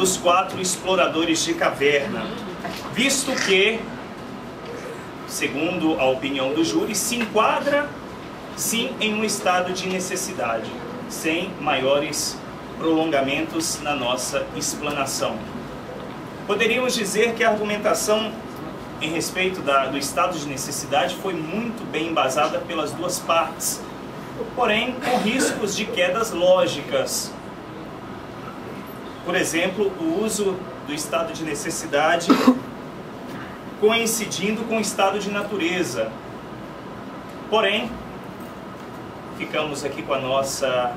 dos 4 exploradores de caverna, visto que, segundo a opinião do júri, se enquadra, sim, em um estado de necessidade, sem maiores prolongamentos na nossa explanação. Poderíamos dizer que a argumentação em respeito do estado de necessidade foi muito bem embasada pelas duas partes, porém com riscos de quedas lógicas. Por exemplo, o uso do estado de necessidade coincidindo com o estado de natureza. Porém, ficamos aqui com a nossa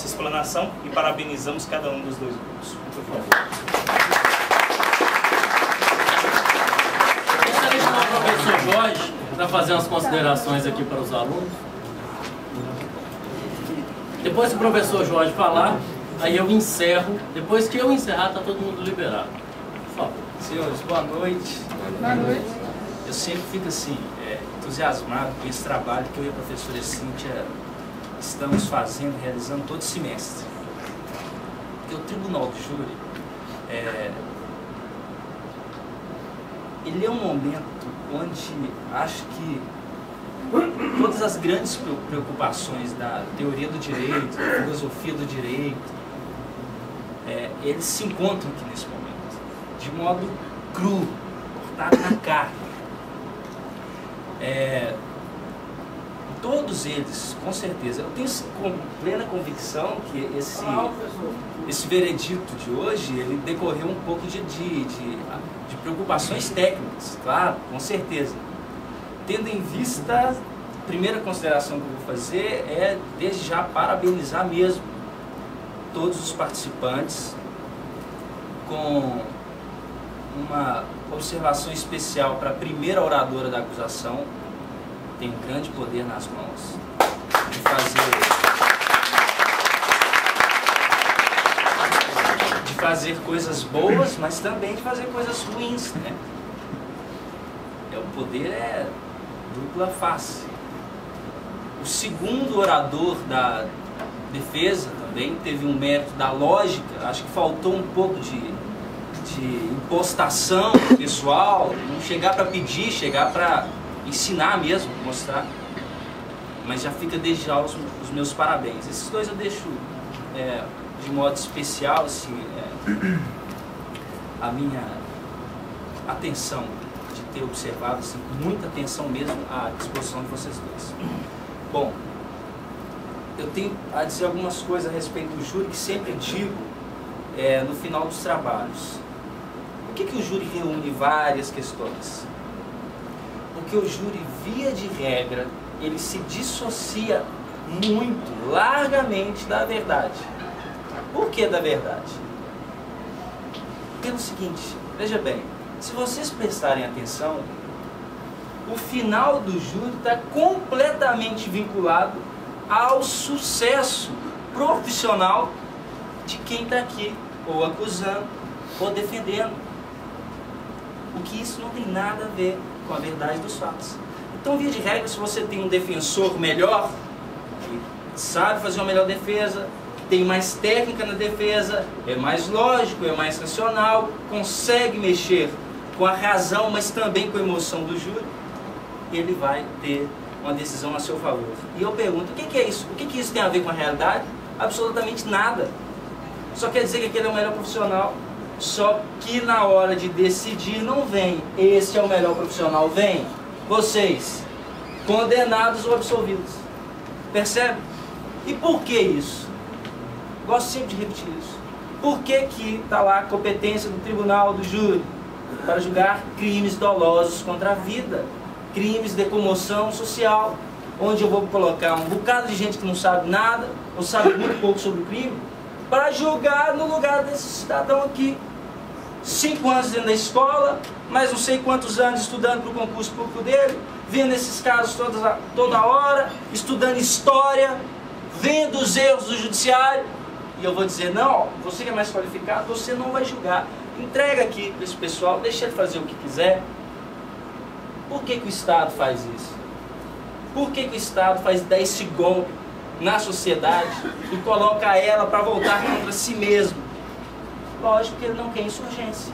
explanação e parabenizamos cada um dos dois grupos. Por favor. Gostaria de chamar o professor Jorge para fazer umas considerações aqui para os alunos. Depois que o professor Jorge falar, aí eu encerro. Depois que eu encerrar, está todo mundo liberado. Por favor. Senhores, boa noite. Boa noite. Eu sempre fico assim, entusiasmado com esse trabalho que eu e a professora Cíntia estamos fazendo, realizando todo semestre. Porque o Tribunal do Júri, ele é um momento onde acho que todas as grandes preocupações da teoria do direito, da filosofia do direito, eles se encontram aqui nesse momento, de modo cru, cortado na carne. Todos eles, com certeza, eu tenho com plena convicção que esse veredito de hoje, ele decorreu um pouco de preocupações técnicas, claro, com certeza. Tendo em vista, a primeira consideração que eu vou fazer é, desde já, parabenizar mesmo todos os participantes, com uma observação especial para a primeira oradora da acusação. Tem um grande poder nas mãos de fazer coisas boas, mas também de fazer coisas ruins, né? O poder é dupla face. O segundo orador da defesa também teve um mérito da lógica. Acho que faltou um pouco de impostação pessoal, não chegar para pedir, chegar para ensinar mesmo, mostrar. Mas já fica desde já os meus parabéns. Esses dois eu deixo de modo especial assim, a minha atenção, de ter observado assim, muita atenção mesmo à disposição de vocês dois. Bom, eu tenho a dizer algumas coisas a respeito do júri que sempre digo no final dos trabalhos. Por que o júri reúne várias questões? Porque o júri, via de regra, ele se dissocia muito, largamente da verdade. Por que da verdade? Pelo seguinte, veja bem, se vocês prestarem atenção, o final do júri está completamente vinculado ao sucesso profissional de quem está aqui, ou acusando, ou defendendo. O que isso não tem nada a ver com a verdade dos fatos. Então, via de regra, se você tem um defensor melhor, que sabe fazer uma melhor defesa, tem mais técnica na defesa, é mais lógico, é mais racional, consegue mexer com a razão, mas também com a emoção do júri, ele vai ter uma decisão a seu favor. E eu pergunto, o que é isso? O que isso tem a ver com a realidade? Absolutamente nada. Só quer dizer que aquele é o melhor profissional. Só que na hora de decidir não vem, este é o melhor profissional, vem vocês, condenados ou absolvidos. Percebe? E por que isso? Gosto sempre de repetir isso. Por que está lá a competência do tribunal, do júri? Para julgar crimes dolosos contra a vida, crimes de comoção social, onde eu vou colocar um bocado de gente que não sabe nada, ou sabe muito pouco sobre o crime, para julgar no lugar desse cidadão aqui. 5 anos dentro da escola, mais não sei quantos anos estudando para o concurso público dele, vendo esses casos toda hora, estudando história, vendo os erros do judiciário, e eu vou dizer, não, você que é mais qualificado, você não vai julgar. Entrega aqui para esse pessoal, deixa ele fazer o que quiser. Por que o Estado faz isso? Por que o Estado faz 10 golpe na sociedade e coloca ela para voltar contra si mesmo? Lógico que ele não quer insurgência.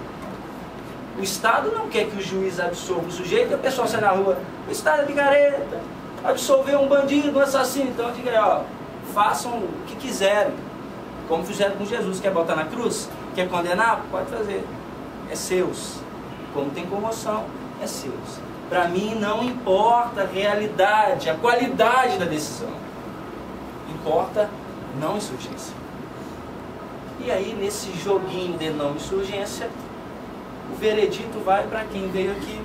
O Estado não quer que o juiz absolva o sujeito e o pessoal sai na rua. O Estado é picareta, absolveu um bandido, um assassino. Então diga aí, ó, façam o que quiserem. Como fizeram com Jesus. Quer botar na cruz? Quer condenar? Pode fazer. É seus. Como tem comoção, é seus. Para mim não importa a realidade, a qualidade da decisão. Importa não insurgência. E aí, nesse joguinho de não insurgência, o veredito vai para quem veio aqui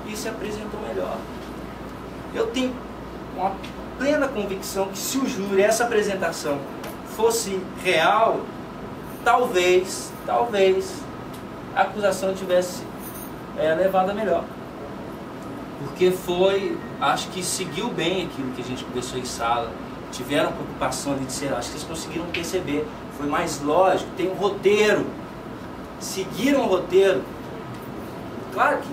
e se apresentou melhor. Eu tenho uma plena convicção que se o júri, essa apresentação, fosse real, talvez a acusação tivesse levado a melhor. Porque acho que seguiu bem aquilo que a gente conversou em sala, tiveram preocupação de dizer, acho que eles conseguiram perceber, foi mais lógico, tem um roteiro, seguiram o roteiro. Claro que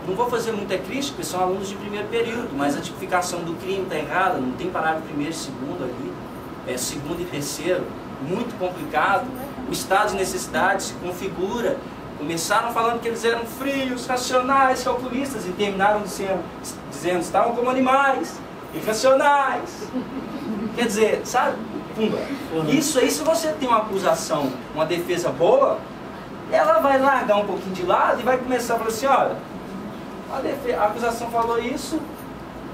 não vou fazer muita crítica, porque são alunos de primeiro período, mas a tipificação do crime está errada, não tem parágrafo primeiro e segundo ali, segundo e terceiro, muito complicado. O estado de necessidade se configura. Começaram falando que eles eram frios, racionais, calculistas, e terminaram dizendo estavam como animais, irracionais. Quer dizer, sabe? Pumba. Isso aí, se você tem uma acusação, uma defesa boa, ela vai largar um pouquinho de lado e vai começar a falar assim, olha, a acusação falou isso,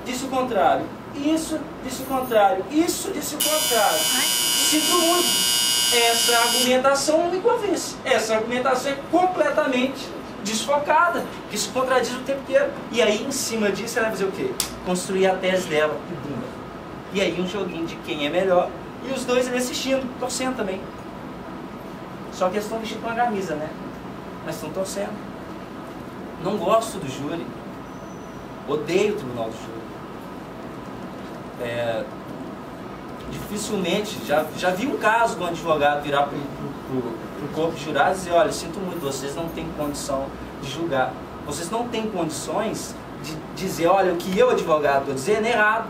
disse o contrário. Isso, disse o contrário. Isso, disse o contrário. Sinto muito. Essa argumentação não me convence. Essa argumentação é completamente desfocada, que se contradiz o tempo inteiro. E aí, em cima disso, ela vai fazer o quê? Construir a tese dela. E aí, um joguinho de quem é melhor. E os dois ali assistindo, torcendo também. Só que eles estão vestindo uma camisa, né? Mas estão torcendo. Não gosto do júri. Odeio o tribunal do júri. Dificilmente, já vi um caso do advogado virar para o corpo de jurados e dizer, olha, sinto muito, vocês não têm condição de julgar. Vocês não têm condições de dizer, olha, o que eu, advogado, estou dizendo é errado.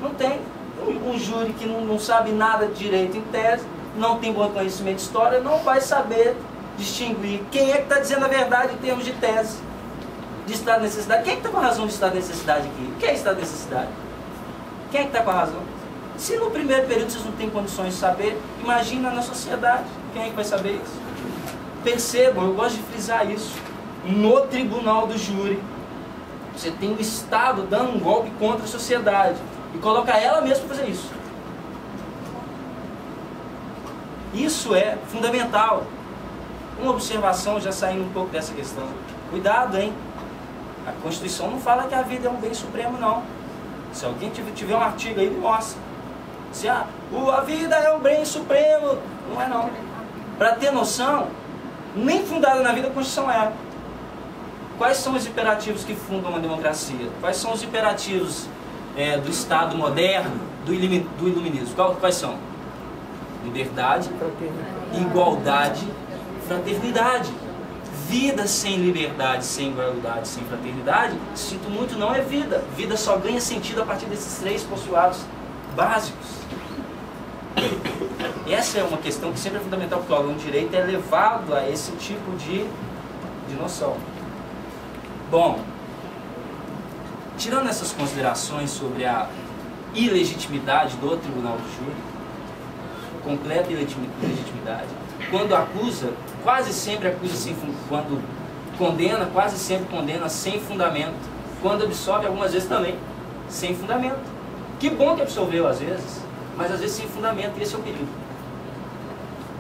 Não tem. Um júri que não sabe nada de direito em tese, não tem bom conhecimento de história, não vai saber distinguir quem é que está dizendo a verdade em termos de tese, de estado de necessidade. Quem é que está com a razão de estado de necessidade aqui? O que é estado de necessidade? Quem é que está com a razão? Se no primeiro período vocês não têm condições de saber, imagina na sociedade. Quem é que vai saber isso? Percebam, eu gosto de frisar isso. No tribunal do júri, você tem o Estado dando um golpe contra a sociedade e coloca ela mesma para fazer isso. Isso é fundamental. Uma observação, já saindo um pouco dessa questão. Cuidado, hein? A Constituição não fala que a vida é um bem supremo, não. Se alguém tiver um artigo aí, me mostra. Se a vida é um bem supremo, não é não. Para ter noção, nem fundada na vida a Constituição é. Quais são os imperativos que fundam uma democracia? Quais são os imperativos do Estado moderno, do iluminismo? Quais são? Liberdade, igualdade, fraternidade. Vida sem liberdade, sem igualdade, sem fraternidade, sinto muito, não é vida. Vida só ganha sentido a partir desses três postulados básicos. Essa é uma questão que sempre é fundamental, porque o aluno de direito é levado a esse tipo de noção. Bom, tirando essas considerações sobre a ilegitimidade do tribunal do júri, completa ilegitimidade, quando acusa, quase sempre acusa sem quando condena, quase sempre condena sem fundamento. Quando absolve, algumas vezes também sem fundamento. Que bom que absolveu às vezes, mas às vezes sem fundamento, e esse é o perigo.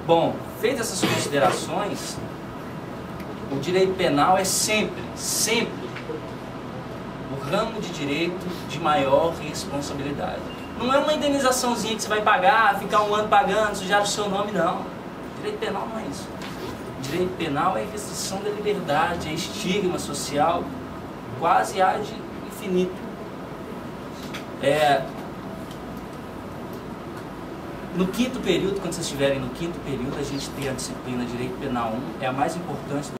Bom, feitas essas considerações, o direito penal é sempre o ramo de direito de maior responsabilidade. Não é uma indenizaçãozinha que você vai pagar, ficar um ano pagando, sujar o seu nome, não. Direito penal não é isso. Direito penal é restrição da liberdade, é estigma social, quase há de infinito. No quinto período, quando vocês estiverem no quinto período, a gente tem a disciplina Direito Penal 1, é a mais importante do